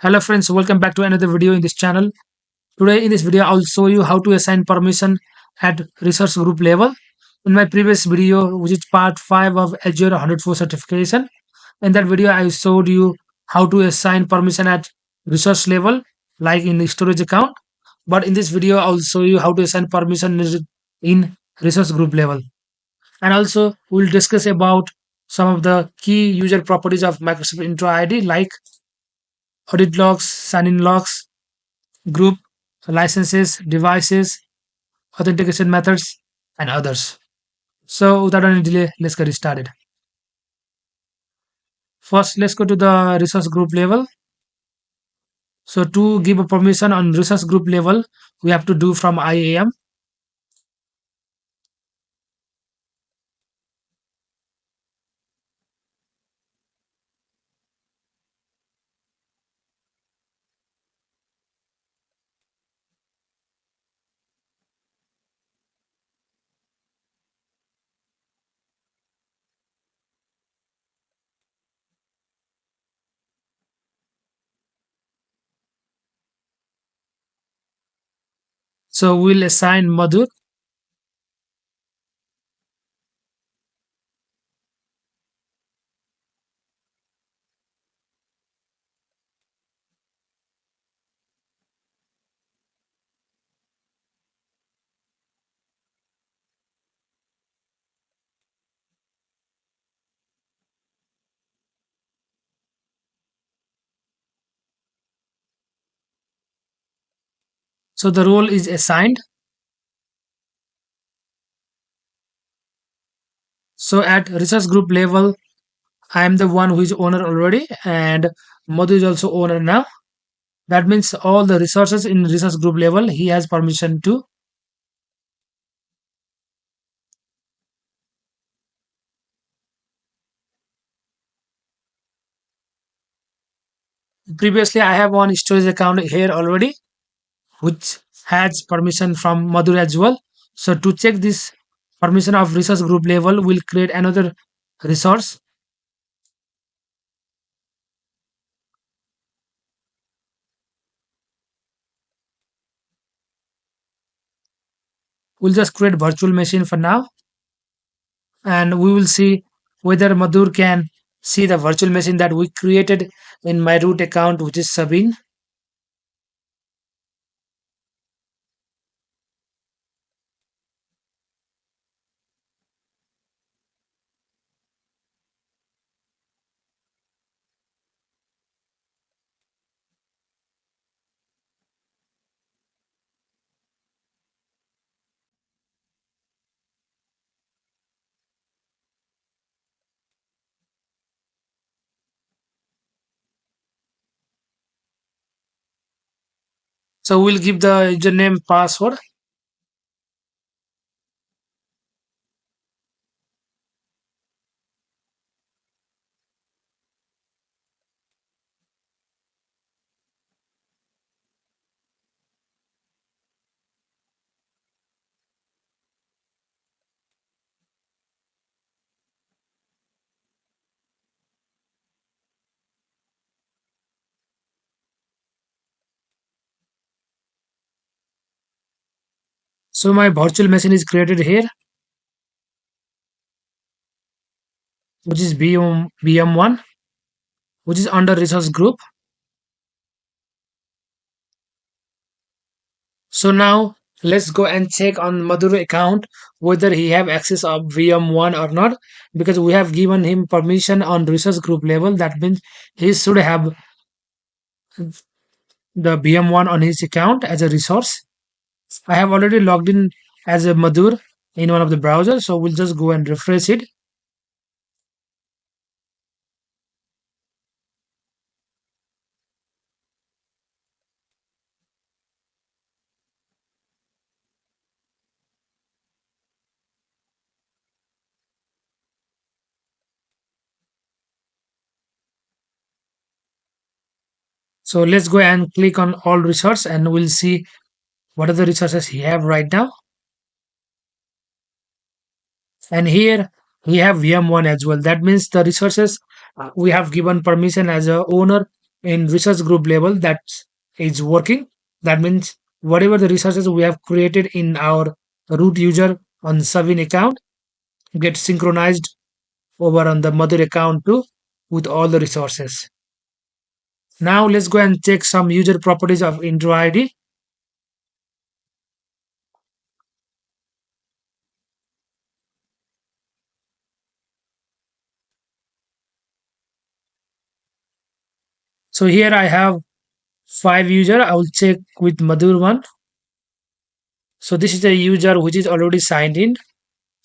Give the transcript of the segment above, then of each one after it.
Hello friends, welcome back to another video in this channel. Today in this video I'll show you how to assign permission at resource group level. In my previous video, which is part 5 of Azure 104 certification, in that video I showed you how to assign permission at resource level like in the storage account. But in this video I'll show you how to assign permission in resource group level. And also we'll discuss about some of the key user properties of Microsoft Intro ID like audit logs, sign-in logs, group licenses, devices, authentication methods, and others. So without any delay, let's get started. First, let's go to the resource group level. So to give a permission on resource group level, we have to do from IAM. So we'll assign Madhur. So the role is assigned. So at resource group level, I am the one who is owner already, and Madhu is also owner now. That means all the resources in resource group level he has permission to. Previously, I have one storage account here already, which has permission from Madhur as well. So to check this permission of resource group level, we'll create another resource. We'll just create virtual machine for now, and we will see whether Madhur can see the virtual machine that we created in my root account, which is Sabine. So we'll give the username password. So my virtual machine is created here, which is BM1, which is under resource group. So now let's go and check on Madhur account whether he have access of VM1 or not, because we have given him permission on resource group level. That means he should have the VM1 on his account as a resource. I have already logged in as a Madhur in one of the browsers, so we'll just go and refresh it. So let's go and click on all resource and we'll see what are the resources he have right now. And here we have VM1 as well. That means the resources we have given permission as a owner in research group level that is working. That means whatever the resources we have created in our root user on Savin account get synchronized over on the mother account too with all the resources. Now let's go and check some user properties of Intro ID. So here I have 5 user. I will check with Madhur one. So this is a user which is already signed in,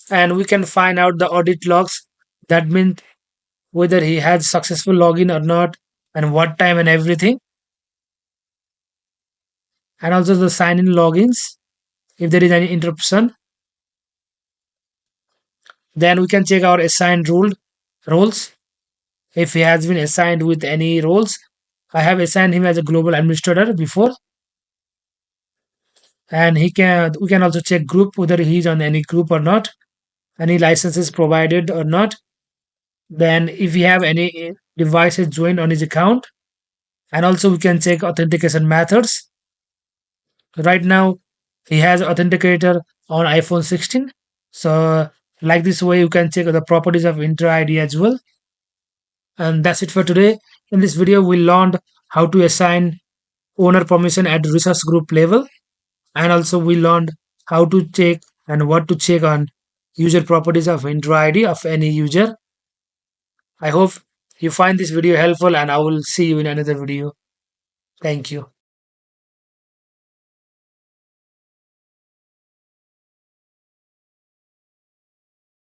and we can find out the audit logs. That means whether he had successful login or not, and what time and everything, and also the sign in logins if there is any interruption. Then we can check our assigned roles if he has been assigned with any roles. I have assigned him as a global administrator before, and he can we can also check group whether he's on any group or not, any licenses provided or not. Then if we have any devices joined on his account, and also we can check authentication methods. Right now he has authenticator on iPhone 16. So like this way you can check the properties of Intra ID as well. And that's it for today. In this video we learned how to assign owner permission at resource group level, and also we learned how to check and what to check on user properties of Intra ID of any user. I hope you find this video helpful, and I will see you in another video. Thank you.